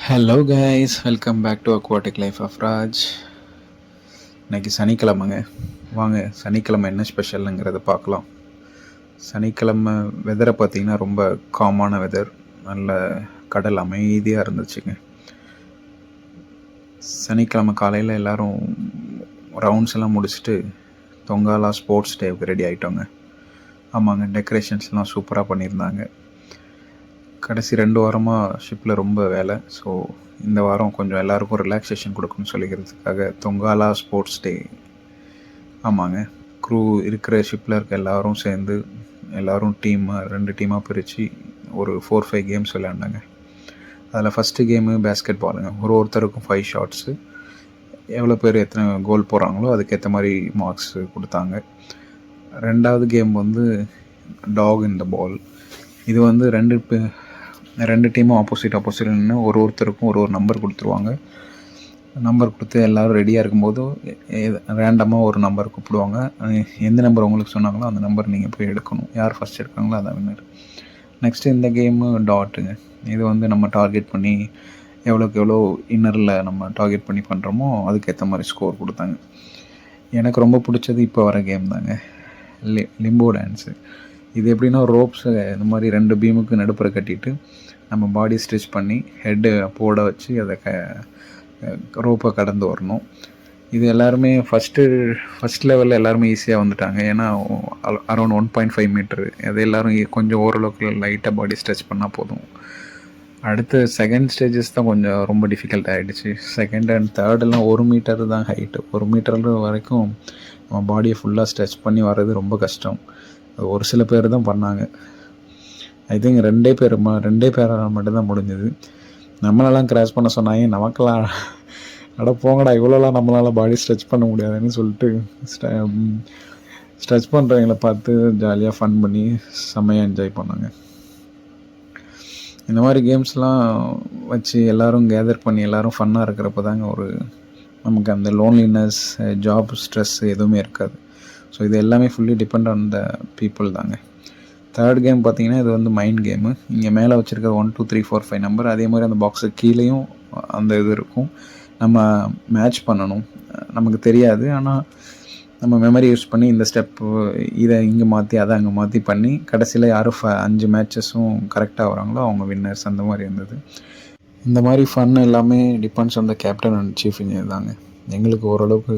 Hello guys, welcome back to aquatic life of Raj. இன்றைக்கி சனிக்கிழமைங்க. வாங்க சனிக்கிழமை என்ன ஸ்பெஷலுங்கிறத பார்க்கலாம். சனிக்கிழமை வெதரை பார்த்திங்கன்னா ரொம்ப காமான வெதர். நல்ல கடல் அமைதியாக இருந்துச்சுங்க. சனிக்கிழமை காலையில் எல்லோரும் ரவுண்ட்ஸ் எல்லாம் முடிச்சுட்டு தொங்காலா ஸ்போர்ட்ஸ் டேவுக்கு ரெடி ஆகிட்டோங்க. ஆமாங்க, டெக்கரேஷன்ஸ்லாம் சூப்பராக பண்ணியிருந்தாங்க. கடைசி 2 வாரமாக ஷிப்பில் ரொம்ப வேலை. ஸோ இந்த வாரம் கொஞ்சம் எல்லாருக்கும் ரிலாக்ஸேஷன் கொடுக்கணும்னு சொல்லிக்கிறதுக்காக தொங்காலா ஸ்போர்ட்ஸ் டே. ஆமாங்க, க்ரூ இருக்கிற ஷிப்பில் இருக்க எல்லோரும் சேர்ந்து எல்லோரும் 2 டீமாக பிரித்து ஒரு 4-5 கேம்ஸ் விளையாண்டாங்க. அதில் ஃபஸ்ட்டு கேமு பேஸ்கெட் பாலுங்க. ஒருத்தருக்கும் 5 ஷாட்ஸு. எவ்வளோ பேர் எத்தனை கோல் போகிறாங்களோ அதுக்கேற்ற மாதிரி மார்க்ஸ் கொடுத்தாங்க. 2வது கேம் டாக் இன் த பால். இது 2 டீமும் ஆப்போசிட் நின்று ஒருத்தருக்கும் ஒரு நம்பர் கொடுத்துருவாங்க. நம்பர் கொடுத்து எல்லோரும் ரெடியாக இருக்கும்போது ரேண்டமாக ஒரு நம்பர் கூப்பிடுவாங்க. எந்த நம்பர் உங்களுக்கு சொன்னாங்களோ அந்த நம்பர் நீங்கள் போய் எடுக்கணும். யார் ஃபஸ்ட் எடுக்காங்களோ அதான் வின்னர். நெக்ஸ்ட்டு இந்த கேமு டாட்டுங்க. இது நம்ம டார்கெட் பண்ணி எவ்வளோக்கு எவ்வளோ இன்னரில் நம்ம டார்கெட் பண்ணி பண்ணுறோமோ அதுக்கேற்ற மாதிரி ஸ்கோர் கொடுத்தாங்க. எனக்கு ரொம்ப பிடிச்சது இப்போ வர கேம் தாங்க, லிம்போ டான்ஸு. இது எப்படின்னா ரோப்ஸை இந்த மாதிரி 2 பீமுக்கு நடுப்புற கட்டிட்டு நம்ம பாடி ஸ்ட்ரெச் பண்ணி ஹெட்டு போட வச்சு அதை ரோப்பை கடந்து வரணும். இது எல்லாருமே ஃபஸ்ட் லெவலில் எல்லாருமே ஈஸியாக வந்துட்டாங்க. ஏன்னா அரௌண்ட் 1.5 மீட்டரு. அது எல்லோரும் கொஞ்சம் ஓரளவுக்கு லைட்டாக பாடி ஸ்ட்ரெச் பண்ணால் போதும். அடுத்து செகண்ட் ஸ்டேஜஸ் தான் கொஞ்சம் ரொம்ப டிஃபிகல்ட் ஆகிடுச்சு. செகண்ட் அண்ட் தேர்டெல்லாம் 1 மீட்டர் தான் ஹைட்டு. 1 மீட்டர் வரைக்கும் நம்ம பாடியை ஃபுல்லாக ஸ்ட்ரெச் பண்ணி வர்றது ரொம்ப கஷ்டம். ஒரு சில பேர் தான் பண்ணாங்க. ஐ திங்க் 2 பேரால் மட்டும்தான் முடிஞ்சது. நம்மளெல்லாம் கிராஸ் பண்ண சொன்னாங்க. நமக்கெல்லாம் போங்கடா, இவ்வளோலாம் நம்மளால் பாடி ஸ்ட்ரெச் பண்ண முடியாதுன்னு சொல்லிட்டு ஸ்ட்ரெச் பண்ணுறவங்களை பார்த்து ஜாலியாக ஃபன் பண்ணி செம்மையாக என்ஜாய் பண்ணாங்க. இந்த மாதிரி கேம்ஸ்லாம் வச்சு எல்லோரும் கேதர் பண்ணி எல்லோரும் ஃபன்னாக இருக்கிறப்ப தாங்க நமக்கு அந்த லோன்லினஸ், ஜாப் ஸ்ட்ரெஸ் எதுவுமே இருக்காது. ஸோ இது எல்லாமே fully depend on the people தாங்க. தேர்ட் கேம் பார்த்திங்கன்னா இது மைண்ட் கேமு. இங்கே மேலே வச்சுருக்க 1 2 3 4 5 நம்பர். அதே மாதிரி அந்த பாக்ஸுக்கு கீழேயும் அந்த இது இருக்கும். நம்ம மேட்ச் பண்ணணும். நமக்கு தெரியாது, ஆனால் நம்ம மெமரி யூஸ் பண்ணி இந்த ஸ்டெப்பு இதை இங்கே மாற்றி அதை அங்கே மாற்றி பண்ணி கடைசியில் யார் 5 மேட்சஸும் கரெக்டாக வராங்களோ அவங்க வின்னர்ஸ். அந்த மாதிரி இருந்தது. இந்த மாதிரி ஃபன் எல்லாமே depends on the captain and chief engineer தாங்க. எங்களுக்கு ஓரளவுக்கு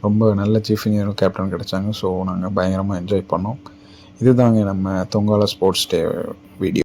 ரொம்ப நல்ல சீஃப் இன்ஜினியரும் கேப்டன் கிடச்சாங்க. ஸோ நாங்கள் பயங்கரமாக என்ஜாய் பண்ணோம். இது தாங்க நம்ம தொங்காலா ஸ்போர்ட்ஸ் டே வீடியோ.